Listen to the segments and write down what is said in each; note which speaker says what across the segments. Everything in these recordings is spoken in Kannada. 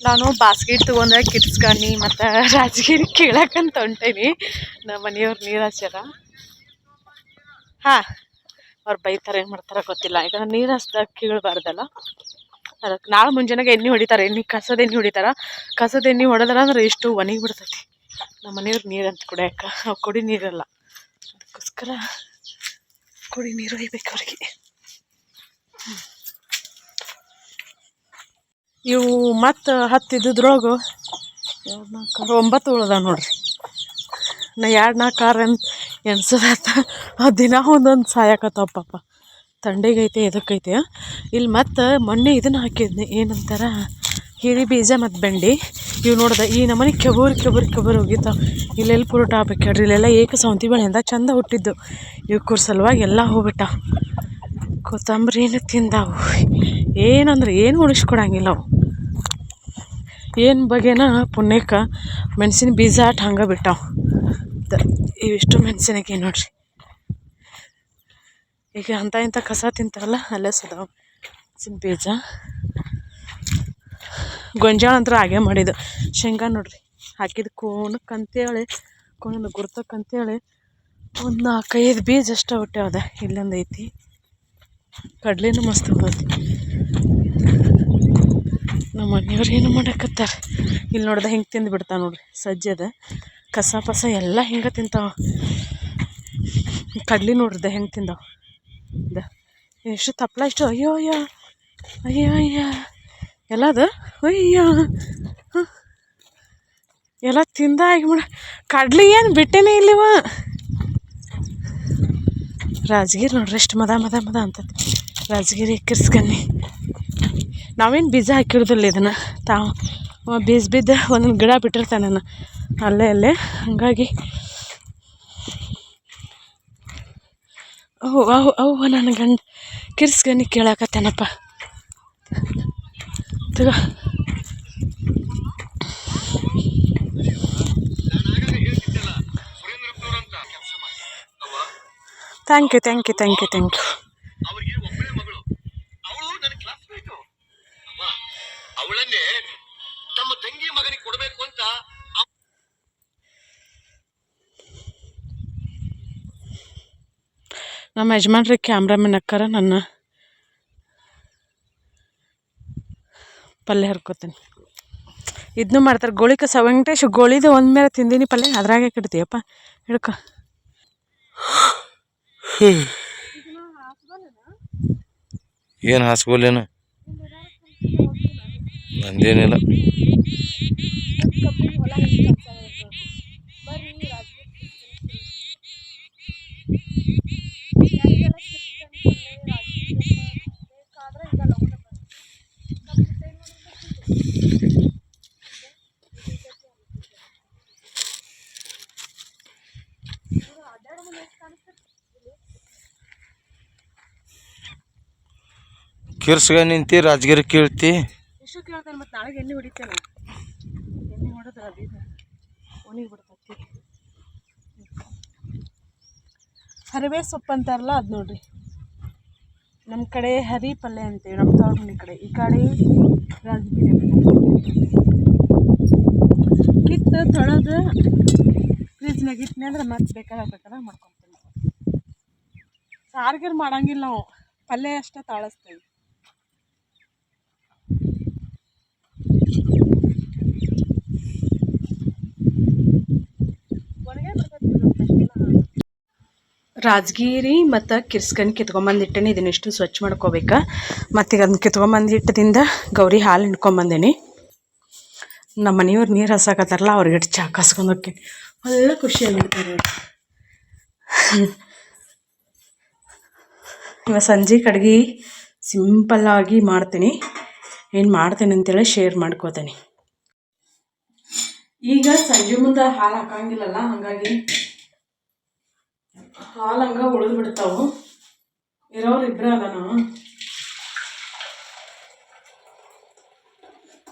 Speaker 1: ನಾನು ಬಾಸ್ಕೆಟ್ ತೊಗೊಂಡೆ ಕಿಡ್ಸ್ ಗಾನಿ ಮತ್ತು ರಾಜಗಿರಿ ಕೇಳಕ್ಕಂತ ಹೊಂಟೇನಿ. ನಮ್ಮ ಮನೆಯವ್ರು ನೀರು ಹಚ್ಚಾರ. ಹಾಂ, ಅವ್ರು ಬೈತಾರೆ, ಏನು ಮಾಡ್ತಾರ ಗೊತ್ತಿಲ್ಲ. ಯಾಕಂದ್ರೆ ನೀರು ಹಚ್ದಾಗ ಕೀಳಬಾರ್ದಲ್ಲ. ಅದಕ್ಕೆ ನಾಳೆ ಮುಂಜಾನೆಗೆ ಎಣ್ಣೆ ಹೊಡಿತಾರೆ. ಕಸದ ಎಣ್ಣೆ ಹೊಡಿತಾರೆ. ಕಸದ ಎಣ್ಣೆ ಹೊಡೆದ್ರ ಅಂದ್ರೆ ಎಷ್ಟು ಒಣಗಿ ಬಿಡ್ತೈತಿ. ನಮ್ಮ ಮನೆಯವ್ರು ನೀರು ಅಂತ ಕುಡಿಯೋಕೆ, ಕುಡಿ ನೀರಲ್ಲ. ಅದಕ್ಕೋಸ್ಕರ ಕುಡಿ ನೀರು ಒಯ್ಬೇಕು ಅವ್ರಿಗೆ. ಇವು ಮತ್ತು 10 ಇದ್ದಿದ್ರೊಳಗೆ 9 ಉಳ್ದಾವ ನೋಡ್ರಿ. ನಾ 2-4 ಕಾರ್ ಎಣ್ಸೋದಾತ. ದಿನ ಒಂದೊಂದು ಸಾಯಕತ್ತಾವ ಪಾಪ. ಥಂಡಿಗೈತೆ ಇದಕ್ಕೈತೆ. ಇಲ್ಲಿ ಮತ್ತು ಮೊನ್ನೆ ಇದನ್ನು ಹಾಕಿದ್ನಿ, ಏನಂತಾರ ಹಿರಿ ಬೀಜ ಮತ್ತು ಬೆಂಡಿ. ಇವು ನೋಡ್ದೆ ಈ ನಮ್ಮನೆ ಕೆಬೂರು ಹೋಗಿತ್ತಾವೆ. ಇಲ್ಲೆಲ್ಲಿ ಪುರುಟ ಆಗ್ಬೇಕು ಹೇಳ್ರಿ. ಇಲ್ಲೆಲ್ಲ ಸೌಂತಿ ಬೆಳೆಯಿಂದ ಚಂದ ಹುಟ್ಟಿದ್ದು. ಇವಕ್ಕೂರ ಸಲುವಾಗಿ ಎಲ್ಲ ಹೋಗ್ಬಿಟ್ಟ. ಕೊತ್ತಂಬರಿನ ತಿಂದಾವು. ಏನಂದ್ರೆ ಏನು ಉಳಿಸ್ಕೊಡಂಗಿಲ್ಲ ಅವು. ಏನು ಬಗೆನ ಪುಣ್ಯಕ್ಕೆ ಮೆಣಸಿನ ಬೀಜ ಅಟ್ ಹಂಗೆ ಬಿಟ್ಟಾವು. ಇವಿಷ್ಟು ಮೆಣಸಿನಕಾಯಿ ನೋಡ್ರಿ. ಈಗ ಇಂಥ ಕಸ ತಿಂತಾರಲ್ಲ ಅಲ್ಲೇ ಸದಾವು ಮೆಣಸಿನ ಬೀಜ. ಗೊಂಜಾಳ ಅಂತೂ ಹಾಗೆ ಮಾಡಿದ್ದು. ಶೇಂಗಾ ನೋಡ್ರಿ ಹಾಕಿದ ಕೋಣಕ್ಕಂತೇಳಿ ಕೋಣದ ಗುರ್ತಕ್ಕಂತೇಳಿ ಒಂದು 4-5 ಬೀಜ ಅಷ್ಟೇ ಹುಟ್ಟ್ಯಾವ್ದೆ. ಇಲ್ಲೊಂದು ಐತಿ. ಕಡ್ಲಿನೂ ಮಸ್ತ್ ಹೋಗೈತಿ. ನಮ್ಮ ಮನೆಯವ್ರು ಏನು ಮಾಡಕತ್ತಾರೆ. ಇಲ್ಲಿ ನೋಡ್ದೆ ಹಿಂಗೆ ತಿಂದು ಬಿಡ್ತಾವೆ ನೋಡ್ರಿ. ಸಜ್ಜದ ಕಸ ಪಸ ಎಲ್ಲ ಹಿಂಗೆ ತಿಂತಾವೆ. ಕಡ್ಲಿ ನೋಡ್ರಿದೆ ಹೆಂಗೆ ತಿಂದಾವೆ. ಎಷ್ಟು ತಪ್ಪಲ ಇಷ್ಟು. ಅಯ್ಯೋ ಎಲ್ಲದು ಅಯ್ಯೋ ಎಲ್ಲ ತಿಂದಾಗಿ ಮಾಡ. ಕಡ್ಲಿ ಏನು ಬಿಟ್ಟೇನೇ ಇಲ್ಲಿವ. ರಾಜಗಿರಿ ನೋಡ್ರಿ ಎಷ್ಟು ಮದ ಅಂತತಿ. ರಾಜಗಿರಿ ಕಿರ್ಸ್ಕನ್ನಿ. ನಾವೇನು ಬೀಜ ಹಾಕಿರೋದಿಲ್ಲ ಇದನ್ನು. ಬೀಜ ಬಿದ್ದು ಒಂದೊಂದು ಗಿಡ ಬಿಟ್ಟಿರ್ತಾನೆ ನಾನು ಅಲ್ಲೇ. ಹಾಗಾಗಿ ಅವು ನನ್ನ ಗಂಡ ಕಿರ್ಸ್ಕನ್ನಿ ಕೇಳಾಕತ್ತೇನಪ್ಪ. ತಗೋ ಥ್ಯಾಂಕ್ ಯು. ನಮ್ಮ ಯಜಮಾನ್ರಿ ಕ್ಯಾಮ್ರಾಮನ್ ಅಕ್ಕಾರ ನನ್ನ ಪಲ್ಯ ಹರ್ಕೋತೀನಿ. ಇದನ್ನೂ ಮಾಡ್ತಾರೆ. ಗೋಳಿಕ ವೆಂಕಟೇಶ್ ಗೋಳಿದು ಒಂದು ಮೇಲೆ ತಿಂದೀನಿ ಪಲ್ಯ. ಅದ್ರಾಗೆ ಕೆಡ್ತೀಯಪ್ಪ ಹಿಡ್ಕೊ.
Speaker 2: ಏನು ಹಾಸ್ಗೋಲೇನು ನಂದೇನಿಲ್ಲ. ಕಿರ್ಸ್ಗ ನಿಂತಿ ರಾಜಗಿರಿ ಕೀಳ್ತಿ.
Speaker 1: ಎಷ್ಟು ಕೇಳ್ತಾನೆ. ಮತ್ತು ನಾಳೆಗೆ ಎಣ್ಣೆ ಹೊಡಿತೇನೆ. ಎಣ್ಣೆ ಹೊಡೆದ್ರೆ ಅದು ಒಣಗಿ ಬಿಡ್ತೈತಿ. ಹರಿವೆ ಸೊಪ್ಪು ಅಂತಾರಲ್ಲ ಅದು ನೋಡ್ರಿ. ನಮ್ಮ ಕಡೆ ಹರಿ ಪಲ್ಯ ಅಂತೇವಿ. ನಮ್ಮ ತವ್ರ ಮನೆ ಕಡೆ. ಈ ಕಡೆ ರಾಜಗಿರಿ ಕಿತ್ತು ತೊಳೆದು ಫ್ರಿಜ್ನಾಗ ಇಟ್ಟನೆ ಅಂದ್ರೆ ಮತ್ತೆ ಬೇಕಾದಾಗ ಮಾಡ್ಕೊತೀವಿ. ಸಾರ್ಗಿರ್ ಮಾಡಂಗಿಲ್ಲ ನಾವು. ಪಲ್ಯ ಅಷ್ಟೇ ತಾಳಿಸ್ತೀವಿ. ರಾಜಗಿರಿ ಮತ್ತು ಕಿರ್ಸ್ಕನ್ ಕಿತ್ಕೊಂಬಂದಿಟ್ಟೇನೆ. ಇದನ್ನಿಷ್ಟು ಸ್ವಚ್ಛ ಮಾಡ್ಕೋಬೇಕು. ಮತ್ತೀಗ ಅದನ್ನ ಕಿತ್ಕೊಂಬಂದಿಟ್ಟದಿಂದ ಗೌರಿ ಹಾಲು ಹಿಂಡ್ಕೊಂಬಂದೇನಿ. ನಮ್ಮ ಮನೆಯವ್ರು ನೀರು ಹಸಾಕತ್ತಾರಲ್ಲ ಅವ್ರಿಗೆ ಚಾ ಕಾಸ್ಕೊಂಡು ಹೋಗಿ ಒಳ್ಳೆ ಖುಷಿಯಾಗಿರ್ತಾರೆ. ಇವಾಗ ಸಂಜೆ ಅಡ್ಗೆ ಸಿಂಪಲ್ಲಾಗಿ ಮಾಡ್ತೀನಿ. ಏನು ಮಾಡ್ತೀನಿ ಅಂತೇಳಿ ಶೇರ್ ಮಾಡ್ಕೋತೀನಿ. ಈಗ ಸಂಜೆ ಮುಂದೆ ಹಾಲು ಹಾಕಂಗಿಲ್ಲಲ್ಲ, ಹಾಗಾಗಿ ಹಾಲು ಹಂಗೆ ಉಳಿದು ಬಿಡ್ತಾವು. ಇರೋರು ಇಬ್ಬರೇ ಅದ. ನಾವು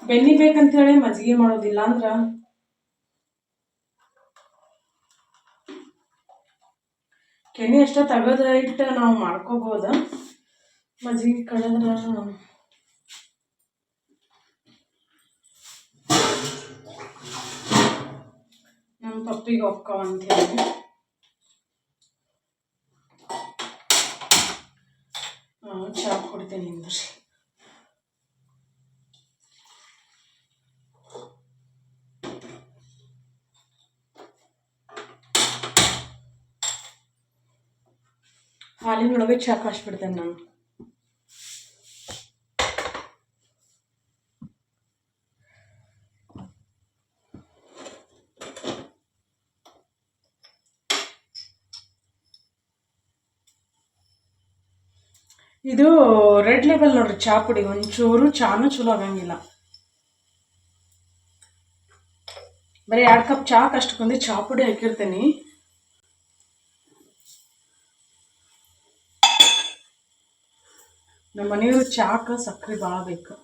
Speaker 1: ಬೆನ್ನಿ ಬೇಕಂತೇಳಿ ಮಜ್ಜಿಗೆ ಮಾಡೋದಿಲ್ಲ. ಅಂದ್ರೆ ಕೆನೆ ಅಷ್ಟ ತೆಗೆದು ಇಟ್ಟು ನಾವು ಮಾಡ್ಕೋಬೋದು. ಮಜ್ಜಿಗೆ ಕಳೆದ್ರೆ ನಮ್ಮ ಪಪ್ಪಿಗೆ ಒಕ್ಕವ ಅಂತ ಹೇಳಿ ಚಾ ಕುಡಿತೇನೆ ಅಂದ್ರಿ. ಹಾಲಿನೊಳಗೆ ಚಾ ಕಾಯಿಸ್ಬಿಡ್ತೇನೆ ನಾನು. ಇದು ರೆಡ್ ಲೇಬಲ್ ನೋಡ್ರಿ ಚಾ ಪುಡಿ, ಒಂಚೂರು ಚಾನು ಚಲೋ ಆಗಂಗಿಲ್ಲ. ಬರೀ 2 ಕಪ್ ಚಾಕ್ ಅಷ್ಟಕ್ಕೊಂದು ಚಾ ಪುಡಿ ಹಾಕಿರ್ತೇನೆ. ನಮ್ಮ ಮನೆಯವ್ರು ಚಾಕ ಸಕ್ಕರೆ ಭಾಳ ಬೇಕು.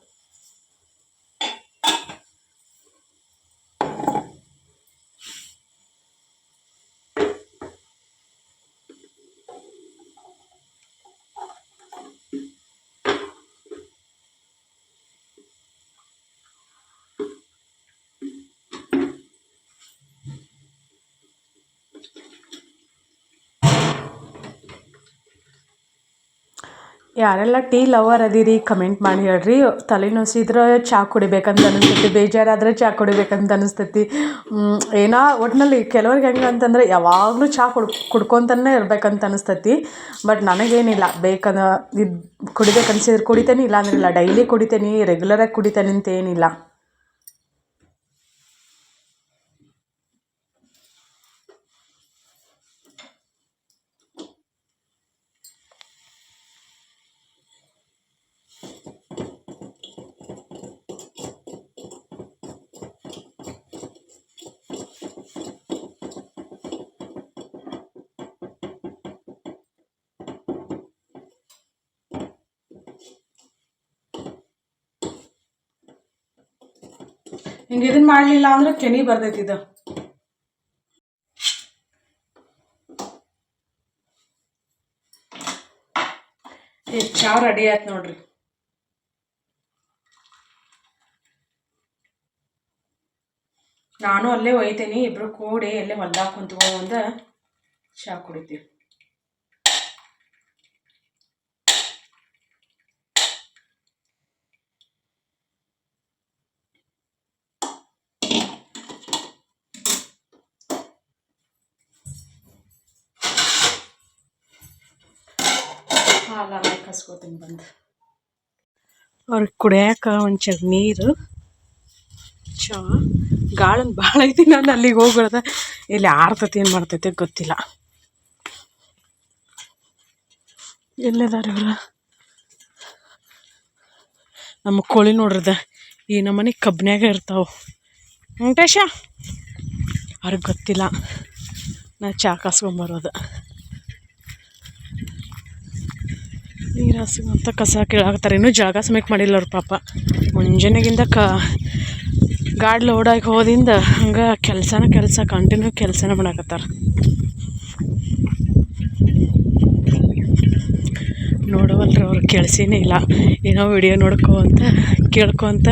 Speaker 1: ಯಾರೆಲ್ಲ ಟೀ ಲವರ್ ಅದೀರಿ ಕಮೆಂಟ್ ಮಾಡಿ ಹೇಳ್ರಿ. ತಲೆನೋಸಿದ್ರೆ ಚಾ ಕುಡಿಬೇಕಂತ ಅನಿಸ್ತೈತಿ, ಬೇಜಾರಾದ್ರೆ ಚಾ ಕುಡಿಬೇಕಂತ ಅನಿಸ್ತೈತಿ. ಏನೋ ಒಟ್ಟಿನಲ್ಲಿ ಕೆಲವ್ರಿಗೆ ಹೆಂಗೆ ಅಂತಂದ್ರೆ ಯಾವಾಗಲೂ ಚಾ ಕುಡ್ಕೊತಾನೆ ಇರ್ಬೇಕಂತ ಅನಿಸ್ತೈತಿ. ಬಟ್ ನನಗೇನಿಲ್ಲ, ಇದು ಕುಡಿಬೇಕನ್ಸಿದ್ರೆ ಕುಡಿತೇನೆ, ಇಲ್ಲ ಅಂದ್ರೆ ಇಲ್ಲ. ಡೈಲಿ ಕುಡಿತೇನೆ, ರೆಗ್ಯುಲರಾಗಿ ಕುಡಿತೇನೆ ಅಂತ ಏನಿಲ್ಲ. ಹಿಂಗೆ ಇದನ್ನ ಮಾಡಲಿಲ್ಲ ಅಂದ್ರೆ ಕೆನಿ ಬರ್ತೈತಿ. ಇದು ಚಾ ರೆಡಿ ಆಯ್ತು ನೋಡ್ರಿ. ನಾನು ಅಲ್ಲೇ ಒಯ್ತೇನೆ, ಇಬ್ರು ಕೂಡಿ ಅಲ್ಲೇ ಹೊಲ್ದಾಗ ಕುಂತ್ಕೊಂಡ ಚಾ ಕುಡಿತೀವಿ. ಹಾಲನ್ನ ಕಸ್ಕೋತೀನಿ ಬಂದು. ಅವ್ರಿಗೆ ಕುಡಿಯಾಕ ಒಂಚೂರು ನೀರು, ಚಾ. ಗಾಳನ್ ಭಾಳ ಐತಿ, ನಾನು ಅಲ್ಲಿಗೆ ಹೋಗ್ಬಿಡ್ದೆ. ಇಲ್ಲಿ ಆರ್ತೈತಿ ಏನು ಮಾಡ್ತೈತಿ ಗೊತ್ತಿಲ್ಲ. ಎಲ್ಲದಾರ ಇವ್ರು? ನಮ್ಮ ಕೋಳಿ ನೋಡ್ರದ ಈ ನಮ್ಮನೆ ಕಬ್ನ್ಯಾಗ ಇರ್ತಾವೆ. ವೆಂಕಟೇಶ ಅವ್ರಿಗೆ ಗೊತ್ತಿಲ್ಲ ನಾ ಚಾ ಕಾಸ್ಕೊಂಬರೋದು. ನೀರು ಹಾಸಿಗಂತ ಕಸ ಕೀಳಾಕ್ತಾರೆ. ಇನ್ನೂ ಜಾಗ ಸಮೇತ ಮಾಡಿಲ್ಲ ಅವ್ರ ಪಾಪ. ಮುಂಜಾನೆಗಿಂದ ಗಾಡಿ ಲೋಡಾಗಿ ಹೋದಿಂದ ಹಂಗೆ ಕೆಲಸ ಕಂಟಿನ್ಯೂ ಕೆಲಸನ ಮಾಡಾಕತ್ತಾರ. ನೋಡವಲ್ರಿ ಅವ್ರು, ಕೆಲ್ಸಿನೇ ಇಲ್ಲ. ಏನೋ ವಿಡಿಯೋ ನೋಡ್ಕೊಂತ ಕೇಳ್ಕೊತ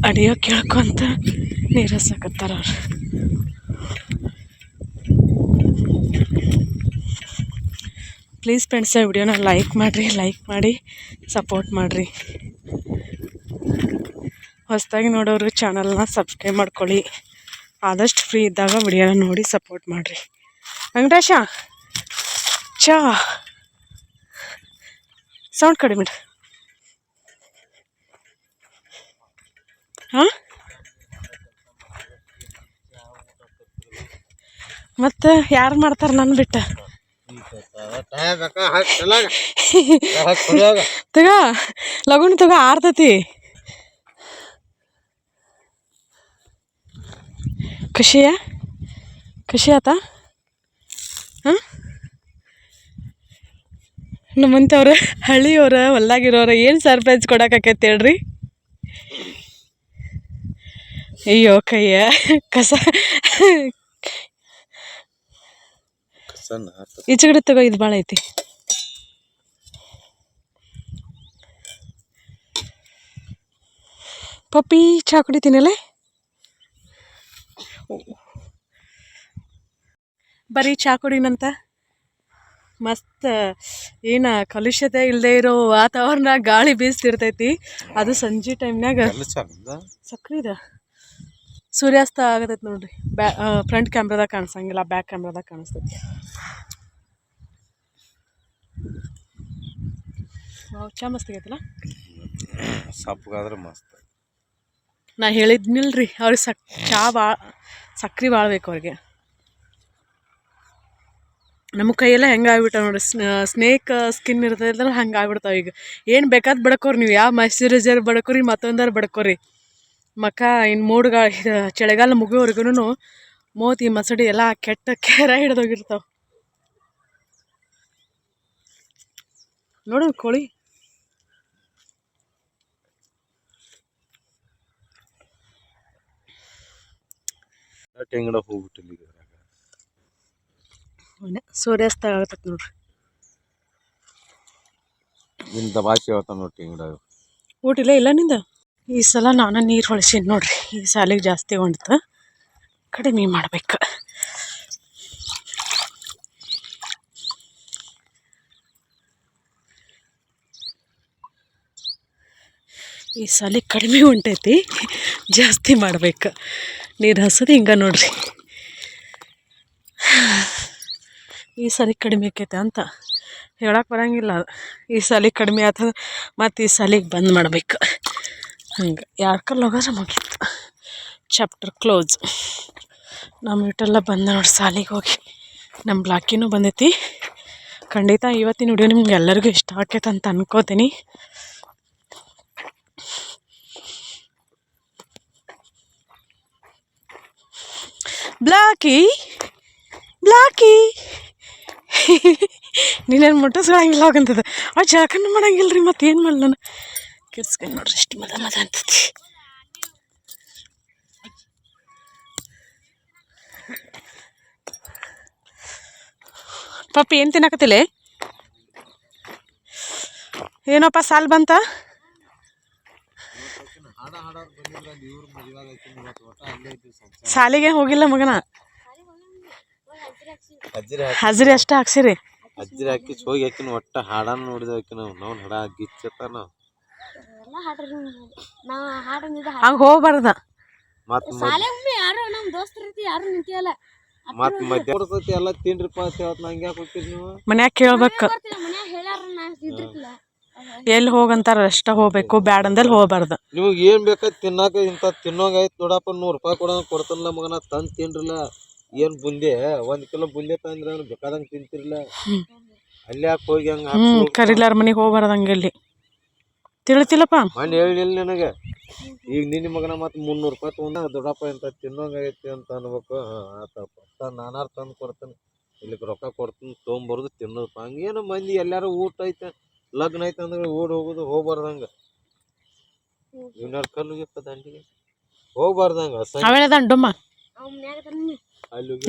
Speaker 1: ಅಡಿಯೋ ಕೇಳ್ಕೊತ ನೀರು ಹಸಾಕತ್ತಾರ ಅವ್ರು. ಪ್ಲೀಸ್ ಫ್ರೆಂಡ್ಸ, ವಿಡಿಯೋನ ಲೈಕ್ ಮಾಡಿ ಸಪೋರ್ಟ್ ಮಾಡಿರಿ. ಹೊಸದಾಗಿ ನೋಡೋರು ಚಾನಲ್ನ ಸಬ್ಸ್ಕ್ರೈಬ್ ಮಾಡ್ಕೊಳ್ಳಿ. ಆದಷ್ಟು ಫ್ರೀ ಇದ್ದಾಗ ವಿಡಿಯೋನ ನೋಡಿ ಸಪೋರ್ಟ್ ಮಾಡಿರಿ. ವೆಂಕಟೇಶ ಚಾ ಸೌಂಡ್ ಕಡಿಮೆ. ಹಾಂ, ಮತ್ತು ಯಾರು ಮಾಡ್ತಾರೆ ನನ್ನ ಬಿಟ್ಟು? ತಗ ಲಗುಣಿ ತಗ, ಆರ್ತತಿ. ಖುಷಿ ಆತ? ಹಾಂ, ನಮ್ಮಂತವ್ರ ಹಳ್ಳಿಯವ್ರ ಹೊಲ್ದಾಗಿರೋರ ಏನು ಸರ್ಪ್ರೈಸ್ ಕೊಡೋಕ್ಕಾಕೈತೆ ಹೇಳ್ರಿ? ಅಯ್ಯೋ ಕಯ್ಯ ಕಸ ಈಚೆಗಡೆ ತಗೋ, ಇದು ಭಾಳ ಐತಿ. ಪಪ್ಪಿ ಚಾ ಕುಡಿತೀನಲ್ಲ. ಬರೀ ಚಾ ಕುಡಿನಂತ ಮಸ್ತ್ ಏನು ಕಲುಷತೆ ಇಲ್ಲದೆ ಇರೋ ವಾತಾವರಣ ಗಾಳಿ ಬೀಸ್ತಿರ್ತೈತಿ. ಅದು ಸಂಜೆ ಟೈಮ್ನಾಗ ಸಕ್ರಿ ಇದೆ. ಸೂರ್ಯಾಸ್ತ ಆಗತೈತಿ ನೋಡ್ರಿ. ಫ್ರಂಟ್ ಕ್ಯಾಮ್ರಾದಾಗ ಕಾಣಿಸಂಗಿಲ್ಲ, ಬ್ಯಾಕ್ ಕ್ಯಾಮ್ರಾದಾಗ ಕಾಣಿಸ್ತೈತಿ. ಚಾ ಮಸ್ತ್ ಆಗೈತಲ್ಲ.
Speaker 2: ಸಪ್ಪಗಾದ್ರೆ ಮಸ್ತ್.
Speaker 1: ನಾ ಹೇಳಿದ್ನಿಲ್ರಿ ಅವ್ರಿಗೆ ಚಾ ಸಕ್ರೆ ಭಾಳ ಬೇಕು ಅವ್ರಿಗೆ. ನಮ್ಮ ಕೈಯೆಲ್ಲ ಹೆಂಗೆ ಆಗ್ಬಿಟ್ಟಾವ ನೋಡ್ರಿ. ಸ್ನೇಕ್ ಸ್ಕಿನ್ ಇರ್ತೈತಲ್ಲ ಹಂಗೆ ಆಗ್ಬಿಡ್ತಾವೆ ಈಗ. ಏನು ಬೇಕಾದ್ ಬಡ್ಕೋರಿ ನೀವು, ಯಾವ ಮಾಯ್ಶ್ಚರೈಸರ್ ಬಡ್ಕೋರಿ, ಮತ್ತೊಂದಾರು ಬಡ್ಕೋರಿ. ಮಕ್ಕ ಇನ್ನು ಚಳಿಗಾಲ ಮುಗಿಯೋವರೆಗೂ ಮೋತಿ ಮಸಡಿ ಎಲ್ಲ ಕೆಟ್ಟ ಕೆರ ಹಿಡ್ದೋಗಿರ್ತಾವ. ನೋಡು ಕೋಳಿ
Speaker 2: ತೆಂಗಡ ಹೋಗ್ಬಿಟ್ಟಿಲ್ಲ.
Speaker 1: ಸೂರ್ಯಾಸ್ತ ಆಗತೈತಿ ನೋಡ್ರಿ.
Speaker 2: ಇಂಥ ಭಾಷೆ ಹೇಳ್ತಾನೆ ನೋಡಿ ತೆಂಗಡ.
Speaker 1: ಊಟಿಲ್ಲ ಇಲ್ಲ ನಿಂದ. ಈ ಸಲ ನಾನು ನೀರು ಹೊಳ್ಸೀನಿ ನೋಡ್ರಿ. ಈ ಸಾಲಿಗೆ ಜಾಸ್ತಿ ಹೊಂಡ್ತು, ಕಡಿಮೆ ಮಾಡ್ಬೇಕು. ಈ ಸಾಲಿ ಕಡಿಮೆ ಹೊಂಟೈತಿ, ಜಾಸ್ತಿ ಮಾಡ್ಬೇಕು. ನೀರು ಹಸೋದು ಹಿಂಗೆ ನೋಡ್ರಿ. ಈ ಸಾಲಿ ಕಡಿಮೆ ಆಕೈತೆ ಅಂತ ಹೇಳಕ್ಕೆ ಬರೋಂಗಿಲ್ಲ. ಈ ಸಾಲಿಗೆ ಕಡಿಮೆ ಆತದ, ಮತ್ತು ಈ ಸಾಲಿಗೆ ಬಂದ್ ಮಾಡ್ಬೇಕು. ಹಂಗೆ ಯಾರ್ಕಲ್ಲಿ ಹೋಗೋದ್ರೆ ಮುಗೀತು, ಚಾಪ್ಟರ್ ಕ್ಲೋಸ್. ನಮ್ಮ ಇಟ್ಟೆಲ್ಲ ಬಂದ ನೋಡಿ ಸಾಲಿಗೆ ಹೋಗಿ. ನಮ್ಮ ಬ್ಲಾಕಿನೂ ಬಂದೈತಿ. ಖಂಡಿತ ಇವತ್ತಿನ ವಿಡಿಯೋ ನಿಮ್ಗೆ ಎಲ್ಲರಿಗೂ ಇಷ್ಟ ಆಕೈತೆ ಅಂತ ಅನ್ಕೋತೀನಿ. ಬ್ಲಾಕಿ ನೀನೇನು ಮುಟ್ಟಿಸ್ಕೊಳಂಗಿಲ್ಲ ಹೋಗಂತದ. ಅವ್ರು ಜಳಕನ್ನು ಮಾಡಂಗಿಲ್ಲ ರೀ, ಮತ್ತು ಏನು ಮಾಡಲಿ ನಾನು. ಕಿರ್ಸ್ಕೊಂಡು ನೋಡ್ರಿ ಇಷ್ಟು ಮದ ಅಂತೈತಿ. ಪಪ್ಪಿ ಏನು ತಿನ್ನಕತ್ತಿಲ್ಲ? ಏನಪ್ಪ ಸಾಲ್ ಬಂತ? ಸಾಲಿಗೆ ಹೋಗಿಲ್ಲ ಮಗನ. ಹಜರಿ ಅಷ್ಟ ಹಾಕ್ಸಿರಿ.
Speaker 2: ಹಜರಿ ಹಾಕಿ ಹೋಗಿ ಹಾಕಿನ ಒಟ್ಟ ಹಾಡನ್ನ ನೋಡಿದ ನಾವು ಹಾಡ ಗಿಚ್ಚತ್ತ ನಾವು
Speaker 1: ಹಂಗೆ ಹೋಗ್ಬಾರ್ದ.
Speaker 2: ಮತ್ ಮಧ್ಯ ಕೊಡ್ತೈತಿ ಎಲ್ಲ ತಿನ್ರಿಪ್ಪ ಅಂತ ಹೇಳ್ತ ನಂಗೆ ಯಾಕೆ ಹೋಗ್ತೀರಿ ನೀವು?
Speaker 1: ಮನ್ಯಾಗ ಕೇಳ್ಬೇಕು. ಎಲ್ಲಿ ಹೋಗಂತಾರ ಅಷ್ಟ ಹೋಗ್ಬೇಕು, ಬ್ಯಾಡ ಅಂದಲ್ಲಿ ಹೋಗ್ಬಾರ್ದು.
Speaker 2: ನಿಮಗೆ ಏನ್ ಬೇಕಾದ ತಿನ್ನಾಕ ಇಂಥ ತಿನ್ನೋಂಗ ಆಯ್ತು ನೋಡಪ್ಪ, $100 ಕೊಡ್ತಾನಲ್ಲ ಮಗನ, ತಂದು ತಿನ್ರಿಲ್ಲ. ಏನ್ ಬುಂದೆ 1 ಕಿಲೋ ಬುಂದೆ ತಂದ್ರೆ ಬೇಕಾದಂಗೆ ತಿಂತಿರ್ಲಿಲ್ಲ. ಅಲ್ಲಿ ಯಾಕೆ ಹೋಗಿ ಹಂಗೆ
Speaker 1: ಕರಿಲಾರ ಮನೆಗೆ ಹೋಗ್ಬಾರ್ದು ಹಂಗೆಲ್ಲಿ. ತಿಳಿತಿಲ್ಲಪ್ಪ
Speaker 2: ಮನೆ ಹೇಳಿಲ್ಲ ನನಗೆ. ಈಗ ನಿನ್ನ ಮಗನ ಮತ್ತೆ $300 ತೊಗೊಂಡ ದೊಡ್ಡಪ್ಪ ಇಂಥ ತಿನ್ನೋಂಗ ಆಗೈತಿ ಅಂತ ಅನ್ಬೇಕು. ಆತಪ್ಪ ನಾನಾರು ತಂದು ಕೊಡ್ತೇನೆ, ಇಲ್ಲಿಗೆ ರೊಕ್ಕ ಕೊಡ್ತೀನಿ, ತೊಗೊಂಬರೋದು ತಿನ್ನೋದಪ್ಪ. ಹಂಗೇನು ಮಂದಿ ಎಲ್ಲಾರು ಊಟ ಐತೆ ಲಗ್ನ ಐತೆ ಅಂದ್ರೆ ಓಡಿ ಹೋಗೋದು, ಹೋಗ್ಬಾರ್ದಂಗ. ಇವ್ನಾರು ಕಲ್ಲುಗೆ ದಂಡಿಗೆ ಹೋಗ್ಬಾರ್ದಂಗ.
Speaker 1: ಡುಮ್ಮ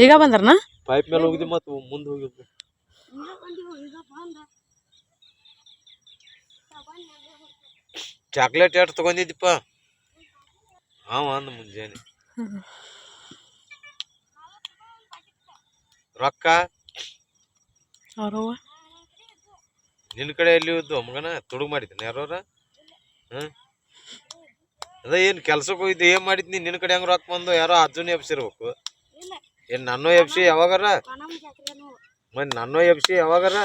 Speaker 1: ಈಗ ಬಂದ್ರನ
Speaker 2: ಪೈಪ್ ಮೇಲೆ ಹೋಗಿದ್ವಿ, ಮತ್ತೆ ಮುಂದೆ ಹೋಗಿದ್ವಿ. ಚಾಕ್ಲೇಟ್ ಎಷ್ಟು ತಗೊಂಡಿದ್ದಪ್ಪ? ಅಂದ ಮುಂಜಾನೆ ರೊಕ್ಕ ನಿನ್ನ ಕಡೆ ಎಲ್ಲಿ ಇದ್ದು ಮಗನ ತುಡುಗ್ ಮಾಡಿದ್ದೀನಿ ಯಾರೋರ? ಅದ ಏನು ಕೆಲ್ಸಕ್ಕೆ ಹೋಗಿದ್ದು, ಏನ್ ಮಾಡಿದ್ನಿ? ನಿನ್ನ ಕಡೆ ಹೆಂಗ್ ರೊಕ್ಕ ಬಂದು ಯಾರೋ ಅಜ್ಜನೇ ಎಬ್ಸಿರ್ಬೇಕು. ಏನ್ ನನ್ನೋ ಎಬ್ಸಿ ಯಾವಾಗಾರ? ಮತ್ತೆ ನನ್ನೋ ಎಬ್ಸಿ ಯಾವಾಗಾರ?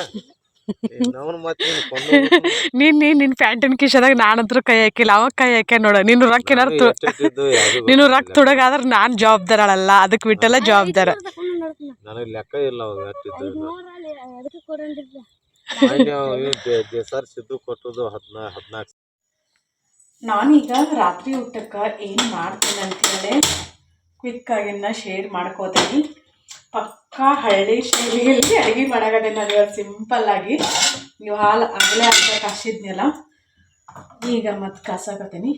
Speaker 1: ನಿನ್ ಪ್ಯಾಂಟಿನ ಕಿಶದಾಗ ನಾನಂತ್ರ ಕೈ ಹಾಕಿಲ್ಲ, ಅವಾಗ ಕೈ ಹಾಕ್ಯ ನೋಡ. ನೀನು ರೊಕ್ಕ ಏನಾರು ನೀನು ರೊಕ್ಕ ತುಡಗಾದ್ರೆ ನಾನ್ ಜವಾಬ್ದಾರಳಲ್ಲ, ಅದಕ್ಕೆ ಬಿಟ್ಟೆಲ್ಲ ಜವಾಬ್ದಾರ.
Speaker 2: ನನಗೆ ಲೆಕ್ಕ ಇಲ್ಲ. ಸಿದ್ದು ಕೊಟ್ಟದು 14.
Speaker 1: ನಾನೀಗ ರಾತ್ರಿ ಊಟಕ್ಕೆ ಏನು ಮಾಡ್ತೀನಿ ಅಂತೇಳಿ ಕ್ವಿಕ್ಕಾಗಿನ್ನ ಶೇರ್ ಮಾಡ್ಕೋತೀನಿ. ಪಕ್ಕಾ ಹಳ್ಳಿ ಶೈಲಿಯಲ್ಲಿ ಅಡುಗೆ ಮಾಡಾಕತ್ತೀನಿ ನಾನು ಇವತ್ತು ಸಿಂಪಲ್ಲಾಗಿ. ನೀವು ಹಾಲು ಆಗಲೇ ಅಂತ ಕಾಸಿದ್ನಲ್ಲ, ಈಗ ಮತ್ತೆ ಕಾಸಾಕತ್ತೀನಿ.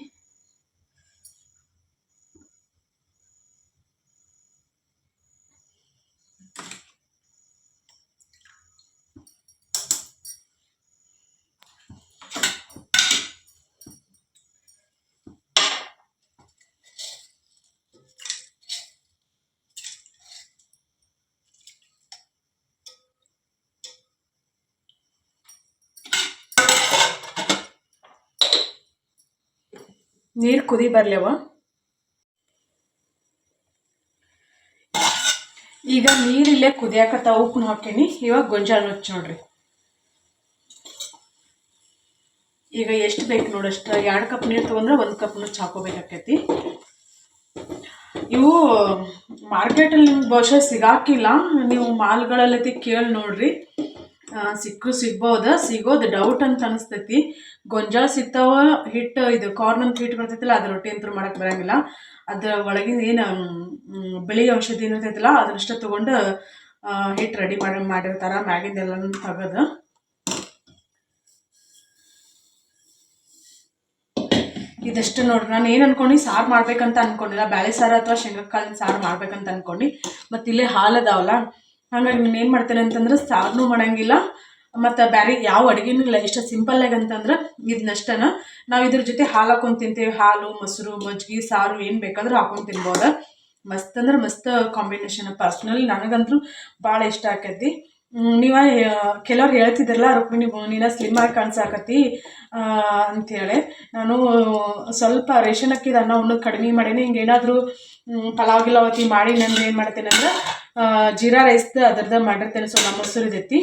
Speaker 1: ನೀರು ಕುದಿ ಬರಲಿವ. ಈಗ ನೀರಿಲ್ಲೇ ಕುದಿಯಾಕತ್ತ ಉಪ್ಪು ಹಾಕೀನಿ. ಇವಾಗ ಗೊಂಜಾಳ ನುಚ್ಚು ನೋಡ್ರಿ. ಈಗ ಎಷ್ಟು ಬೇಕು ನೋಡಷ್ಟು 2 ಕಪ್ ನೀರು ತೊಗೊಂಡ್ರೆ 1 ಕಪ್ ನುಚ್ಚು ಹಾಕೋಬೇಕಾಕೈತಿ. ಇವು ಮಾರ್ಕೆಟಲ್ಲಿ ನಿಮ್ಗೆ ಬಹುಶಃ ಸಿಗಾಕಿಲ್ಲ, ನೀವು ಮಾಲ್ಗಳಲ್ಲಿ ಕೇಳಿ ನೋಡ್ರಿ, ಸಿಗ್ಬೋದು. ಸಿಗೋದು ಡೌಟ್ ಅಂತ ಅನಿಸ್ತೈತಿ. ಗೊಂಜಾಳ ಸಿಗ್ತಾವ, ಹಿಟ್ಟು ಇದು ಕಾರ್ನ್ ಅಂತ ಹಿಟ್ಟು ಬರ್ತೈತಿಲ್ಲ, ಅದು ರೊಟ್ಟಿ ಅಂತೂ ಮಾಡಕ್ಕೆ ಬರೋಂಗಿಲ್ಲ. ಅದ್ರ ಒಳಗಿನ ಏನು ಬಿಳಿ ಔಷಧಿ ಏನಿರ್ತೈತಿಲ್ಲ ಅದನ್ನಷ್ಟೇ ತೊಗೊಂಡು ಹಿಟ್ಟು ರೆಡಿ ಮಾಡಿರ್ತಾರೆ ಮ್ಯಾಗಿಂದೆಲ್ಲನೂ ತೆಗೆದು. ಇದಷ್ಟು ನೋಡ್ರಿ. ನಾನು ಏನು ಅನ್ಕೊಂಡು ಸಾರು ಮಾಡ್ಬೇಕಂತ ಅನ್ಕೊಂಡಿಲ್ಲ, ಬ್ಯಾಳೆ ಸಾರು ಅಥವಾ ಶೇಂಗಾ ಕಾಳಿನ ಸಾರು ಮಾಡ್ಬೇಕಂತ ಅನ್ಕೊಂಡು. ಮತ್ತು ಇಲ್ಲೇ ಹಾಲು ಅದಾವಲ್ಲ, ಹಾಗಾಗಿ ನಾನು ಏನು ಮಾಡ್ತೇನೆ ಅಂತಂದ್ರೆ ಸಾರನೂ ಮಾಡೋಂಗಿಲ್ಲ ಮತ್ತು ಬೇರೆ ಯಾವ ಅಡುಗೆನೂ ಇಲ್ಲ. ಇಷ್ಟ ಸಿಂಪಲ್ಲಾಗಿ ಅಂತಂದ್ರೆ ಇದನ್ನಷ್ಟನ ನಾವು ಇದ್ರ ಜೊತೆ ಹಾಲು ಹಾಕೊಂಡು ತಿಂತೀವಿ. ಹಾಲು, ಮೊಸರು, ಮಜ್ಜಿಗೆ, ಸಾರು ಏನು ಬೇಕಾದ್ರೂ ಹಾಕೊಂಡು ತಿನ್ಬೋದು. ಮಸ್ತ್ ಅಂದ್ರೆ ಮಸ್ತ್ ಕಾಂಬಿನೇಷನ್. ಪರ್ಸ್ನಲಿ ನನಗಂತೂ ಭಾಳ ಇಷ್ಟ ಆಕೈತಿ. ನೀವು ಕೆಲವ್ರು ಹೇಳ್ತಿದ್ರಲ್ಲ, ರುಕ್ಮಿಣಿ ನೀನು ಸ್ಲಿಮ್ ಆಗಿ ಕಾಣಿಸಾಕತ್ತಿ ಅಂಥೇಳಿ. ನಾನು ಸ್ವಲ್ಪ ರೇಷನ್ ಅಕ್ಕಿದ ಅನ್ನ ಉಣ್ಣೋದು ಕಡಿಮೆ ಮಾಡೀನಿ. ಹಿಂಗೆ ಏನಾದರೂ ಪಲಾವ್ ಗಿಲಾವತಿ ಮಾಡಿ ನಾನು ಏನು ಮಾಡ್ತೇನೆ ಅಂದ್ರೆ ಜೀರಾ ರೈಸ್ದು ಅದ್ರದ್ದು ಮಾಡಿರ್ತೇನೆ. ಸೊ ನಮ್ಮ ಮೊಸರು ಇದೈತಿ.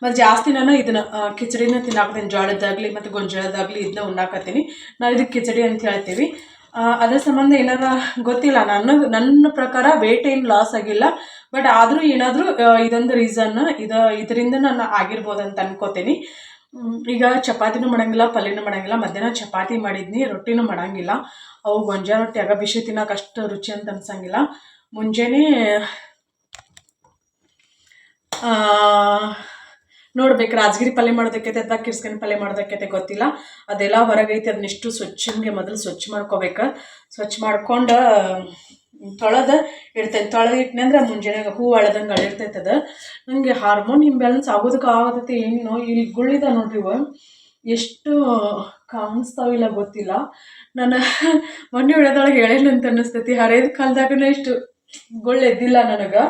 Speaker 1: ಮತ್ತು ಜಾಸ್ತಿ ನಾನು ಇದನ್ನು ಕಿಚಡಿನ ತಿನ್ನಾಕತ್ತೀನಿ. ಜೋಳದ್ದಾಗಲಿ ಮತ್ತು ಗೊಂಜಾಳದಾಗಲಿ ಇದನ್ನ ಉಣ್ಣಾಕತ್ತೀನಿ. ನಾವು ಇದಕ್ಕೆ ಕಿಚಡಿ ಅಂತ ಹೇಳ್ತೀವಿ. ಅದ್ರ ಸಂಬಂಧ ಏನಾರ ಗೊತ್ತಿಲ್ಲ, ನನ್ನ ಪ್ರಕಾರ ವೇಟ್ ಏನು ಲಾಸ್ ಆಗಿಲ್ಲ. ಬಟ್ ಆದರೂ ಏನಾದರೂ ಇದೊಂದು ರೀಸನ್ ಇದರಿಂದ ನಾನು ಆಗಿರ್ಬೋದು ಅಂತ ಅನ್ಕೋತೀನಿ. ಈಗ ಚಪಾತಿನೂ ಮಾಡೋಂಗಿಲ್ಲ, ಪಲ್ಯನೂ ಮಾಡೋಂಗಿಲ್ಲ. ಮಧ್ಯಾಹ್ನ ಚಪಾತಿ ಮಾಡಿದ್ನಿ, ರೊಟ್ಟಿನೂ ಮಾಡೋಂಗಿಲ್ಲ. ಅವು ಗೊಂಜಾಳ ರೊಟ್ಟಿ ಆಗ ಬಿಸಿ ತಿನ್ನೋಕೆ ಅಷ್ಟು ರುಚಿ ಅಂತ ಅನ್ಸಂಗಿಲ್ಲ. ಮುಂಜಾನೆ ನೋಡ್ಬೇಕು, ರಾಜಗಿರಿ ಪಲ್ಯ ಮಾಡೋದಕ್ಕೈತೆ ಅಥವಾ ಕಿರ್ಸ್ಕನಿ ಪಲ್ಯ ಮಾಡೋದಕ್ಕೈತೆ ಗೊತ್ತಿಲ್ಲ. ಅದೆಲ್ಲ ಹೊರಗೈತೆ. ಅದನ್ನಿಷ್ಟು ಮೊದಲು ಸ್ವಚ್ಛ ಮಾಡ್ಕೋಬೇಕು. ಸ್ವಚ್ಛ ಮಾಡ್ಕೊಂಡು ತೊಳೆದು ಇಡ್ತೈತೆ. ತೊಳೆದು ಇಟ್ಟನೆ ಅಂದ್ರೆ ಮುಂಜಾನೆ ಹೂ ಅಳದಂಗೆ ಅಳಿರ್ತೈತೆ. ಅದು ನನಗೆ ಹಾರ್ಮೋನ್ ಇಂಬ್ಯಾಲೆನ್ಸ್ ಆಗೋದಕ್ಕೆ ಆಗತೈತೆ ಏನೋ. ಇಲ್ಲಿ ಗುಳ್ಳಿದ ನೋಡ್ರಿ, ಇವು ಎಷ್ಟು ಕಾಣಿಸ್ತಾವಿಲ್ಲ ಗೊತ್ತಿಲ್ಲ. ನಾನು ಮೊನ್ನೆ ಹೊಡೆದೊಳಗೆ ಹೇಳಿಲ್ಲ ಅಂತ ಅನ್ನಿಸ್ತೈತಿ. ಹರಿಯದ ಕಾಲದಾಗನೇ ಇಷ್ಟು ಗುಳ್ಳು ಎದ್ದಿಲ್ಲ ನನಗೆ.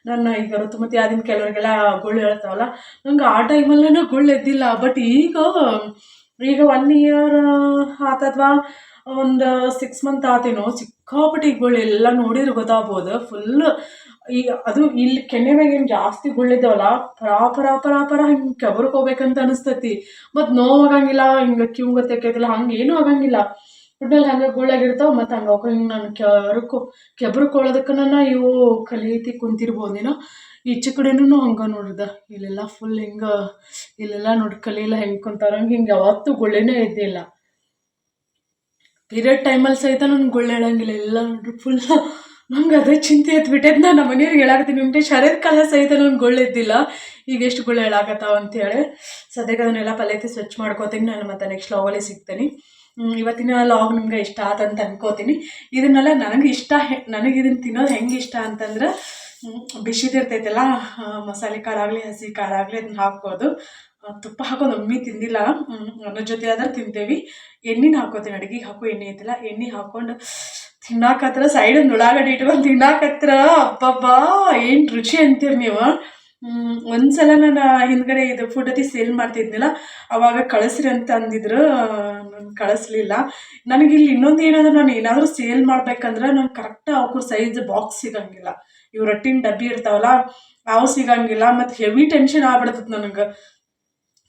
Speaker 1: ನನ್ನ ಈಗ ಋತುಮತಿ ಆದಿನ ಕೆಲವರಿಗೆಲ್ಲ ಗುಳ್ಳು ಹೇಳ್ತಾವಲ್ಲ, ನಂಗೆ ಆ ಟೈಮಲ್ಲೂ ಗುಳ್ಳು ಎದ್ದಿಲ್ಲ. ಬಟ್ ಈಗ 1 ಇಯರ್ ಆತದ್ವಾ ಒಂದು 6 ಮಂತ್ ಆತೇನೋ, ಸಿಕ್ಕಾಪಟ್ಟಿ ಗುಳ್ಳು ಎಲ್ಲ ನೋಡಿದ್ರೆ ಗೊತ್ತಾಗ್ಬೋದು. ಫುಲ್ಲು ಈಗ ಅದು ಇಲ್ಲಿ ಕೆನ್ನೆ ಮ್ಯಾಗೇನು ಜಾಸ್ತಿ ಗುಳ್ಳಿದ್ದಾವಲ್ಲ, ಪರ ಹಿಂಗೆ ಕೆಬರ್ಕೋಬೇಕಂತ ಅನಿಸ್ತೈತಿ. ಮತ್ತು ನೋವಾಗಂಗಿಲ್ಲ, ಹಿಂಗೆ ಕ್ಯೂ ಗೊತ್ತಾಕೈತಿಲ್ಲ, ಹಂಗೇನೂ ಆಗಂಗಿಲ್ಲ. ಒಟ್ನಲ್ಲಿ ಹಂಗೆ ಗುಳ್ಳಾಗಿರ್ತಾವೆ. ಮತ್ತು ಹಂಗೆ ಅವ್ಕೆ ಹಿಂಗೆ ನಾನು ಕೆಬ್ರಕೊಳ್ಳೋದಕ್ಕೆ ನಾನು ಇವು ಕಲಿಯತಿ ಕುಂತಿರ್ಬೋದೇನೋ. ಈಚೆ ಕಡೆನೂ ಹಂಗೆ ನೋಡ್ದ, ಇಲ್ಲೆಲ್ಲ ಫುಲ್ ಹಿಂಗೆ ಇಲ್ಲೆಲ್ಲ ನೋಡಿ ಕಲಿಯೆಲ್ಲ ಹೆಂಗೆ ಕುಂತಾರ. ಹಿಂಗೆ ಯಾವತ್ತೂ ಗುಳ್ಳೆನೇ ಇದ್ದಿಲ್ಲ. ಪೀರಿಯಡ್ ಟೈಮಲ್ಲಿ ಸಹಿತ ನನಗೆ ಗುಳ್ಳೆ ಹೇಳಂಗಿಲ್ಲ. ಎಲ್ಲ ನೋಡ್ರಿ ಫುಲ್ ನಂಗೆ ಅದೇ ಚಿಂತೆ ಎತ್ಬಿಟ್ಟೈತೆ. ನಾನು ನಮ್ಮ ಮನೆಯವ್ರಿಗೆ ಹೇಳಾಕತ್ತೀನಿ, ನಿಮಗೆ ಶರತ್ ಕಾಲ ಸಹಿತ ನನಗೆ ಗುಳ್ಳೆ ಎದ್ದಿಲ್ಲ, ಈಗ ಎಷ್ಟು ಗುಳ್ಳೆ ಹೇಳಾಕತ್ತಾವ ಅಂತೇಳಿ. ಸದ್ಯಕ್ಕೆ ಅದನ್ನೆಲ್ಲ ಪಲ್ಯತಿ ಸ್ವಚ್ಛ ಮಾಡ್ಕೋತೀನಿ. ನಾನು ಮತ್ತೆ ನೆಕ್ಸ್ಟ್ ಲಾಗಲ್ಲಿ ಸಿಗ್ತೀನಿ. ಇವತ್ತಿನ ಲಾಗ್ ನಿಮ್ಗೆ ಇಷ್ಟ ಆತಂತ ಅನ್ಕೋತೀನಿ. ಇದನ್ನೆಲ್ಲ ನನಗೆ ಇದನ್ನು ತಿನ್ನೋದು ಹೆಂಗೆ ಇಷ್ಟ ಅಂತಂದ್ರೆ, ಬಿಸಿದಿರ್ತೈತಲ್ಲ, ಮಸಾಲೆ ಖಾರಾಗಲಿ ಹಸಿ ಖಾರಾಗಲಿ ಅದನ್ನ ಹಾಕ್ಬೋದು. ತುಪ್ಪ ಹಾಕೋದು ಒಮ್ಮೆ ತಿಂದಿಲ್ಲ, ಅದ್ರ ಜೊತೆ ಆದ್ರೆ ತಿಂತೇವಿ. ಎಣ್ಣೆನ ಹಾಕೋತೀನಿ, ಅಡುಗೆಗೆ ಹಾಕೋ ಎಣ್ಣೆ ಐತಿಲ್ಲ, ಎಣ್ಣೆ ಹಾಕ್ಕೊಂಡು ತಿನ್ನಾಕತ್ರ ಸೈಡಲ್ಲಿ ಉಳ್ಳಾಗಡ್ಡಿ ಇಟ್ಕೊಂಡು ತಿನ್ನಾಕತ್ರ ಅಬ್ಬಬ್ಬಾ ಏನು ರುಚಿ ಅಂತೀರಿ ನೀವು. ಒಂದ್ಸಲ ನಾನು ಹಿಂದ್ಗಡೆ ಇದು ಫುಡ್ ಸೇಲ್ ಮಾಡ್ತಿದ್ನಲ್ಲ, ಅವಾಗ ಕಳಿಸ್ರಿ ಅಂತ ಅಂದಿದ್ರು. ನಾನು ಕಳಿಸ್ಲಿಲ್ಲ. ನನಗಿಲ್ಲಿ ಇನ್ನೊಂದು ಏನಾದರೂ, ನಾನು ಏನಾದರೂ ಸೇಲ್ ಮಾಡ್ಬೇಕಂದ್ರೆ ನಂಗೆ ಕರೆಕ್ಟ್ ಅವ್ರ ಸೈಜ್ ಬಾಕ್ಸ್ ಸಿಗಂಗಿಲ್ಲ. ಇವು ರೊಟ್ಟಿನ ಡಬ್ಬಿ ಇರ್ತಾವಲ್ಲ ಅವು ಸಿಗಂಗಿಲ್ಲ. ಮತ್ತು ಹೆವಿ ಟೆನ್ಷನ್ ಆಗ್ಬಿಡ್ತದೆ ನನಗೆ.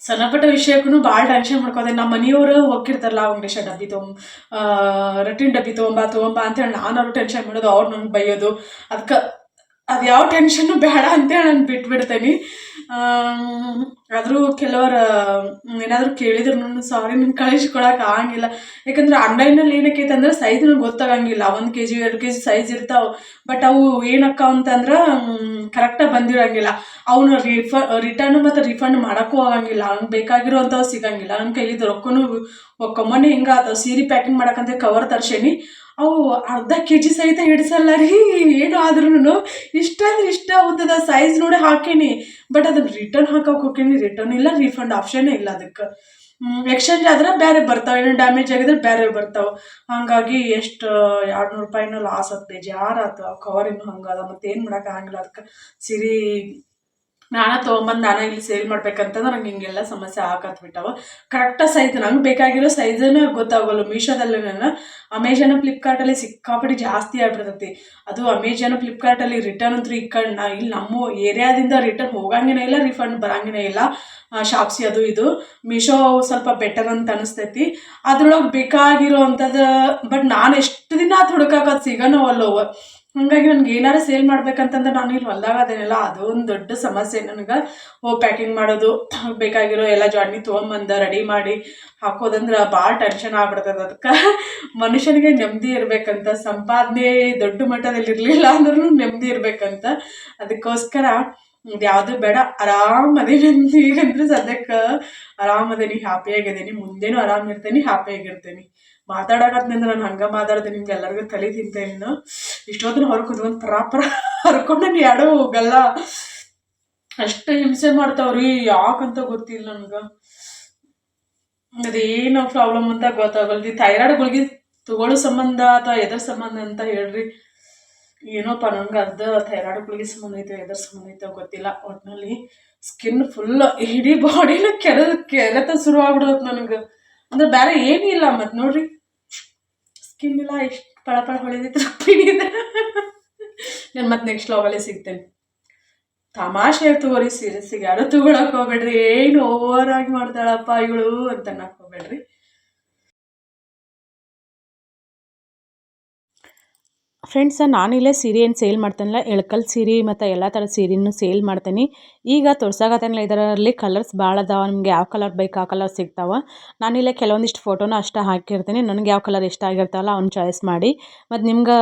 Speaker 1: ಸಣ್ಣ ಪುಟ್ಟ ವಿಷಯಕ್ಕೂ ಭಾಳ ಟೆನ್ಷನ್ ಮಾಡ್ಕೋದೆ. ನಮ್ಮ ಮನೆಯವರು ಹೋಗಿರ್ತಾರಲ್ಲ, ವೆಂಕಟೇಶ ಡಬ್ಬಿ ರೊಟ್ಟಿನ ಡಬ್ಬಿ ತೊಗೊಂಬಾ ಅಂತೇಳಿ ನಾನು ಅವ್ರು ಟೆನ್ಷನ್ ಮಾಡೋದು, ಅವ್ರು ನನಗೆ ಬೈಯೋದು. ಅದಕ್ಕೆ ಅದು ಯಾವ ಟೆನ್ಷನ್ನು ಬೇಡ ಅಂತೇಳಿ ನಾನು ಬಿಟ್ಬಿಡ್ತೇನೆ. ಆದರೂ ಕೆಲವರು ಏನಾದರೂ ಕೇಳಿದ್ರು ನಾನು ಸಾರಿ, ನಿಮ್ಗೆ ಕಳಿಸ್ಕೊಳಕ್ಕೆ ಆಗಂಗಿಲ್ಲ. ಯಾಕಂದ್ರೆ ಆನ್ಲೈನಲ್ಲಿ ಏನಕ್ಕೈತೆ ಅಂದ್ರೆ ಸೈಜ್ ನನಗೆ ಗೊತ್ತಾಗಂಗಿಲ್ಲ. 1 kg 2 kg ಸೈಜ್ ಇರ್ತಾವೆ. ಬಟ್ ಅವು ಏನಕ್ಕ ಅಂತಂದ್ರೆ ಕರೆಕ್ಟಾಗಿ ಬಂದಿರೋಂಗಿಲ್ಲ. ಅವನು ರಿಟರ್ನ್ ಮತ್ತು ರಿಫಂಡ್ ಮಾಡೋಕ್ಕೂ ಆಗಂಗಿಲ್ಲ. ಅವ್ನಿಗೆ ಬೇಕಾಗಿರೋವಂಥವು ಸಿಗಂಗಿಲ್ಲ. ನನ್ನ ಕೈಲಿದ್ದು ರೊಕ್ಕನೂ ಒಮ್ಮನೆ ಹಿಂಗೆ ಆತವು. ಸೀರೆ ಪ್ಯಾಕಿಂಗ್ ಮಾಡೋಕ್ಕಂತ ಕವರ್ ತರ್ಸೇನಿ, ಅವು ಅರ್ಧ kg ಸಹಿತ ಹಿಡಿಸಲ್ಲ ರೀ. ಏನು ಆದ್ರೂ ಇಷ್ಟ ಅಂದ್ರೆ ಇಷ್ಟ ಹೋಗ್ತದ, ಸೈಜ್ ನೋಡಿ ಹಾಕೀನಿ. ಬಟ್ ಅದನ್ನು ರಿಟರ್ನ್ ಹಾಕೋಕೆ ಹೋಗ್ತೀನಿ, ರಿಟರ್ನ್ ಇಲ್ಲ, ರೀಫಂಡ್ ಆಪ್ಷನ್ನೇ ಇಲ್ಲ ಅದಕ್ಕೆ. ಎಕ್ಸ್ಚೇಂಜ್ ಆದ್ರೆ ಬೇರೆ ಬರ್ತಾವೆ, ಏನೋ ಡ್ಯಾಮೇಜ್ ಆಗಿದ್ರೆ ಬೇರೆ ಬರ್ತಾವೆ. ಹಾಗಾಗಿ ಎಷ್ಟು 200 ರೂಪಾಯಿನೂ ಲಾಸ್ ಆಗ್ತದೆ, ಬೇಜಾರು ಆಯ್ತು. ಆ ಕವರ್ ಇನ್ನೂ ಹಂಗದ, ಮತ್ತು ಏನು ಮಾಡೋಕ್ಕಾಗಂಗಿಲ್ಲ. ಅದಕ್ಕೆ ಸೀರೆ ನಾನ ತೊಗೊಂಬಂದು ನಾನು ಇಲ್ಲಿ ಸೇಲ್ ಮಾಡ್ಬೇಕಂತಂದ್ರೆ ನಂಗೆ ಹಿಂಗೆಲ್ಲ ಸಮಸ್ಯೆ ಆಗತ್ಬಿಟ್ಟವ. ಕರೆಕ್ಟಾಗಿ ಸೈಜ್ ನಂಗೆ ಬೇಕಾಗಿರೋ ಸೈಜನ್ನ ಗೊತ್ತಾಗಲ್ಲ. ಮೀಶೋದಲ್ಲಿ ನಾನು ಅಮೆಜಾನ್ ಫ್ಲಿಪ್ಕಾರ್ಟಲ್ಲಿ ಸಿಕ್ಕಾಪಟ್ಟೆ ಜಾಸ್ತಿ ಆಗ್ಬಿಡ್ತೈತಿ. ಅದು ಅಮೆಜಾನ್ ಫ್ಲಿಪ್ಕಾರ್ಟಲ್ಲಿ ರಿಟರ್ನ್ ಅಂತೂ ಇಲ್ಲಿ ನಮ್ಮ ಏರಿಯಾದಿಂದ ರಿಟರ್ನ್ ಹೋಗಂಗೇ ಇಲ್ಲ, ರಿಫಂಡ್ ಬರಂಗೇ ಇಲ್ಲ. ಶಾಪ್ಸಿ ಅದು ಇದು ಮೀಶೋ ಸ್ವಲ್ಪ ಬೆಟರ್ ಅಂತ ಅನಿಸ್ತೈತಿ. ಅದ್ರೊಳಗೆ ಬೇಕಾಗಿರೋ ಅಂಥದ್ದು ಬಟ್ ನಾನು ಎಷ್ಟು ದಿನ ಅದು ಹುಡುಕಾಕದು ಸಿಗೋನೋ ಅಲ್ಲೋವ. ಹಾಗಾಗಿ ನನಗೆ ಏನಾರು ಸೇಲ್ ಮಾಡ್ಬೇಕಂತಂದ್ರೆ ನಾನು ಇಲ್ಲಿ ಹೊಲ್ದಾಗ ಅದೇನಿಲ್ಲ, ಅದು ಒಂದು ದೊಡ್ಡ ಸಮಸ್ಯೆ ನನಗೆ. ಪ್ಯಾಕಿಂಗ್ ಮಾಡೋದು, ಬೇಕಾಗಿರೋ ಎಲ್ಲ ಜಾಡ್ನಿ ತೊಗೊಂಬಂದು ರೆಡಿ ಮಾಡಿ ಹಾಕೋದಂದ್ರೆ ಭಾಳ ಟೆನ್ಷನ್ ಆಗ್ಬಿಡ್ತದೆ. ಅದಕ್ಕೆ ಮನುಷ್ಯನಿಗೆ ನೆಮ್ಮದಿ ಇರಬೇಕಂತ, ಸಂಪಾದನೆ ದೊಡ್ಡ ಮಟ್ಟದಲ್ಲಿ ಇರಲಿಲ್ಲ ಅಂದ್ರೂ ನೆಮ್ಮದಿ ಇರಬೇಕಂತ. ಅದಕ್ಕೋಸ್ಕರ ಇದು ಯಾವುದೂ ಬೇಡ, ಆರಾಮದೇನಿ. ಈಗಂದ್ರೆ ಸದ್ಯಕ್ಕೆ ಆರಾಮದೇನಿ, ಹ್ಯಾಪಿಯಾಗಿದ್ದೀನಿ. ಮುಂದೇನು ಆರಾಮಿರ್ತೇನೆ, ಹ್ಯಾಪಿಯಾಗಿರ್ತೇನೆ. ಮಾತಾಡಕತ್ನಂದ್ರೆ ನಾನು ಹಂಗೆ ಮಾತಾಡ್ದೆ, ನಿಮ್ಗೆ ಎಲ್ಲರಿಗೂ ತಲೆ ತಿಂತೇನು. ಇಷ್ಟೊತ್ತಿನ ಹೊರಗೆ ಕುತ್ಕೊಂಡು ಪರ ಹರ್ಕೊಂಡು ನಾನು ಯಾಡೋ ಹೋಗಲ್ಲ. ಅಷ್ಟು ಹಿಂಸೆ ಮಾಡ್ತಾವ್ರಿ, ಯಾಕಂತ ಗೊತ್ತಿಲ್ಲ ನನಗೆ. ಅದೇನು ಪ್ರಾಬ್ಲಮ್ ಅಂತ ಗೊತ್ತಾಗಲ್ದು. ಥೈರಾಯ್ಡ್ ಗುಳಿಗೆ ತಗೊಳ್ಳೋ ಸಂಬಂಧ ಅಥವಾ ಎದ್ರ ಸಂಬಂಧ ಅಂತ ಹೇಳ್ರಿ. ಏನೋಪ್ಪ ನನಗೆ ಅರ್ಧ ಥೈರಾಯ್ಡ್ ಗುಳಿಗೆ ಸಂಬಂಧ ಐತೆ, ಎದ್ರ ಸಂಬಂಧ ಐತೆ ಗೊತ್ತಿಲ್ಲ. ಒಟ್ಟಿನಲ್ಲಿ ಸ್ಕಿನ್ ಫುಲ್ ಇಡೀ ಬಾಡಿನ ಕೆರೆತ ಶುರು ಆಗ್ಬಿಡೋದು ನನಗೆ. ಅಂದ್ರೆ ಬೇರೆ ಏನೂ ಇಲ್ಲ. ಮತ್ತು ನೋಡ್ರಿ ಸ್ಕಿನ್ ಇಲ್ಲ, ಎಷ್ಟು ಪಳ ಹೊಳಿದೈತೆ, ರಪ್ಪಿಗಿದೆ. ನಾನು ಮತ್ತೆ ನೆಕ್ಸ್ಟ್ ಲಾಗಲ್ಲೇ ಸಿಗ್ತೇನೆ. ತಮಾಷೆ ತಗೋರಿ, ಸೀರಿಯಸ್ಸಿಗೆ ಯಾರು ತಗೊಳಕ್ ಹೋಗ್ಬೇಡ್ರಿ. ಏನು ಓವರ್ ಆಗಿ ಮಾಡ್ತಾಳಪ್ಪ ಇವಳು ಅಂತ ಅನ್ನಕ್ ಹೋಗ್ಬೇಡ್ರಿ.
Speaker 3: ಫ್ರೆಂಡ್ಸ್, ನಾನಿಲ್ಲೇ ಸೀರೆ ಏನು ಸೇಲ್ ಮಾಡ್ತೇನಲ್ಲ, ಎಳ್ಕಲ್ ಸೀರೆ ಮತ್ತು ಎಲ್ಲ ಥರದ ಸೀರೆನೂ ಸೇಲ್ ಮಾಡ್ತೀನಿ. ಈಗ ತೋರ್ಸಾಕತ್ತೇನಲ್ಲ, ಇದರಲ್ಲಿ ಕಲರ್ಸ್ ಭಾಳ ಅದಾವ. ನಿಮ್ಗೆ ಯಾವ ಕಲರ್ ಬೇಕು ಆ ಕಲರ್ ಸಿಗ್ತಾವೆ. ನಾನಿಲ್ಲೇ ಕೆಲವೊಂದಿಷ್ಟು ಫೋಟೋನ ಅಷ್ಟೇ ಹಾಕಿರ್ತೀನಿ. ನನಗೆ ಯಾವ ಕಲರ್ ಇಷ್ಟ ಆಗಿರ್ತಾವಲ್ಲ ಅವ್ನು ಚಾಯ್ಸ್ ಮಾಡಿ. ಮತ್ತು ನಿಮ್ಗೆ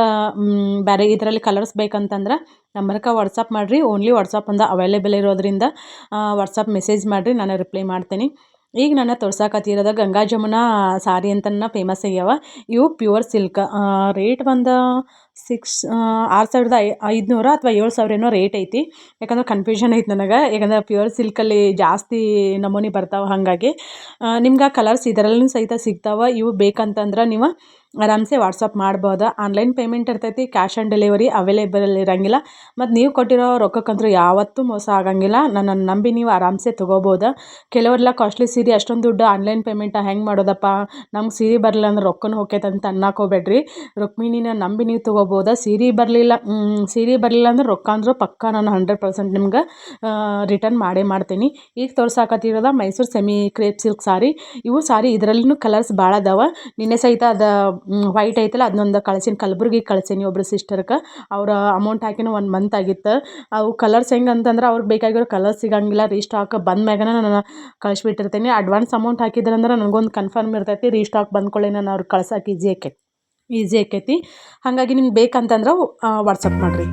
Speaker 3: ಬೇರೆ ಇದರಲ್ಲಿ ಕಲರ್ಸ್ ಬೇಕಂತಂದ್ರೆ ನಂಬರ್ಗೆ ವಾಟ್ಸಪ್ ಮಾಡಿರಿ. ಓನ್ಲಿ ವಾಟ್ಸಪ್ ಒಂದು ಅವೈಲೇಬಲ್ ಇರೋದ್ರಿಂದ ವಾಟ್ಸಪ್ ಮೆಸೇಜ್ ಮಾಡಿರಿ, ನಾನು ರಿಪ್ಲೈ ಮಾಡ್ತೀನಿ. ಈಗ ನನ್ನ ತೋರ್ಸಾಕತ್ತಿರೋದು ಗಂಗಾ ಜಮುನಾ ಸಾರಿ ಅಂತನ ಫೇಮಸ್ ಆಗ್ಯಾವ. ಇವು ಪ್ಯೂರ್ ಸಿಲ್ಕ್. ರೇಟ್ ಬಂದು 6,500 ಅಥವಾ 7,000 ಏನೋ ರೇಟ್ ಐತಿ. ಯಾಕಂದ್ರೆ ಕನ್ಫ್ಯೂಷನ್ ಐತಿ ನನಗೆ, ಯಾಕಂದ್ರೆ ಪ್ಯೂರ್ ಸಿಲ್ಕಲ್ಲಿ ಜಾಸ್ತಿ ನಮೂನಿ ಬರ್ತಾವೆ. ಹಾಗಾಗಿ ನಿಮ್ಗೆ ಆ ಕಲರ್ಸ್ ಇದರಲ್ಲೂ ಸಹಿತ ಸಿಗ್ತಾವೆ. ಇವು ಬೇಕಂತಂದ್ರೆ ನೀವು ಆರಾಮ್ಸೆ ವಾಟ್ಸಪ್ ಮಾಡ್ಬೋದು. ಆನ್ಲೈನ್ ಪೇಮೆಂಟ್ ಇರ್ತೈತಿ, ಕ್ಯಾಶ್ ಆನ್ ಡೆಲಿವರಿ ಅವೈಲೇಬಲ್ ಇರೋಂಗಿಲ್ಲ. ಮತ್ತು ನೀವು ಕೊಟ್ಟಿರೋ ರೊಕ್ಕಕ್ಕಂತೂ ಯಾವತ್ತೂ ಮೋಸ ಆಗಂಗಿಲ್ಲ. ನನ್ನನ್ನು ನಂಬಿ ನೀವು ಆರಾಮ್ಸೆ ತೊಗೋಬೋದು. ಕೆಲವರೆಲ್ಲ ಕಾಸ್ಟ್ಲಿ ಸೀರೆ ಅಷ್ಟೊಂದು ದುಡ್ಡು ಆನ್ಲೈನ್ ಪೇಮೆಂಟ ಹೆಂಗೆ ಮಾಡೋದಪ್ಪ, ನಮ್ಗೆ ಸೀರೆ ಬರಲಿಲ್ಲ ಅಂದ್ರೆ ರೊಕ್ಕನೂ ಹೋಗ್ತೈತೆ ಅಂತ ಅನ್ನಕೋಬೇಡ್ರಿ. ರುಕ್ಮಿಣಿನ ನಂಬಿ ನೀವು ತೊಗೋಬೋದು. ಸೀರೆ ಬರಲಿಲ್ಲ ಅಂದ್ರೆ ರೊಕ್ಕ ಅಂದರೂ ಪಕ್ಕ ನಾನು 100% ನಿಮ್ಗೆ ರಿಟರ್ನ್ ಮಾಡೇ ಮಾಡ್ತೀನಿ. ಈಗ ತೋರ್ಸಾಕತ್ತಿರೋದು ಮೈಸೂರು ಸೆಮಿ ಕ್ರೇಪ್ ಸಿಲ್ಕ್ ಸಾರಿ. ಇವು ಸಾರಿ ಇದರಲ್ಲೂ ಕಲರ್ಸ್ ಭಾಳ ಅದಾವೆ. ನಿನ್ನೆ ಸಹಿತ ಅದು ವೈಟ್ ಐತಲ್ಲ, ಅದನ್ನೊಂದು ಕಳ್ಸೀನಿ, ಕಲಬುರ್ಗಿಗೆ ಕಳ್ಸೀನಿ ಒಬ್ಬರು ಸಿಸ್ಟರ್ಗೆ. ಅವ್ರ ಅಮೌಂಟ್ ಹಾಕಿನೂ 1 ಮಂತ್ ಆಗಿತ್ತು. ಅವು ಕಲರ್ಸ್ ಹೆಂಗೆ ಅಂತಂದ್ರೆ ಅವ್ರಿಗೆ ಬೇಕಾಗಿರೋ ಕಲರ್ಸ್ ಸಿಗಂಗಿಲ್ಲ. ರೀಸ್ಟಾಕ್ ಬಂದ ಮ್ಯಾಗನ ನಾನು ಕಳಿಸ್ಬಿಟ್ಟಿರ್ತೀನಿ. ಅಡ್ವಾನ್ಸ್ ಅಮೌಂಟ್ ಹಾಕಿದ್ರಂದ್ರೆ ನನಗೊಂದು ಕನ್ಫರ್ಮ್ ಇರ್ತೈತಿ, ರೀಸ್ಟಾಕ್ ಬಂದ್ಕೊಳ್ಳಿ ನಾನು ಅವ್ರಿಗೆ ಕಳ್ಸೋಕೆ ಈಸಿ ಆಕೈತಿ. ಹಾಗಾಗಿ ನಿಮ್ಗೆ ಬೇಕಂತಂದ್ರೆ ವಾಟ್ಸಪ್ ಮಾಡಿರಿ.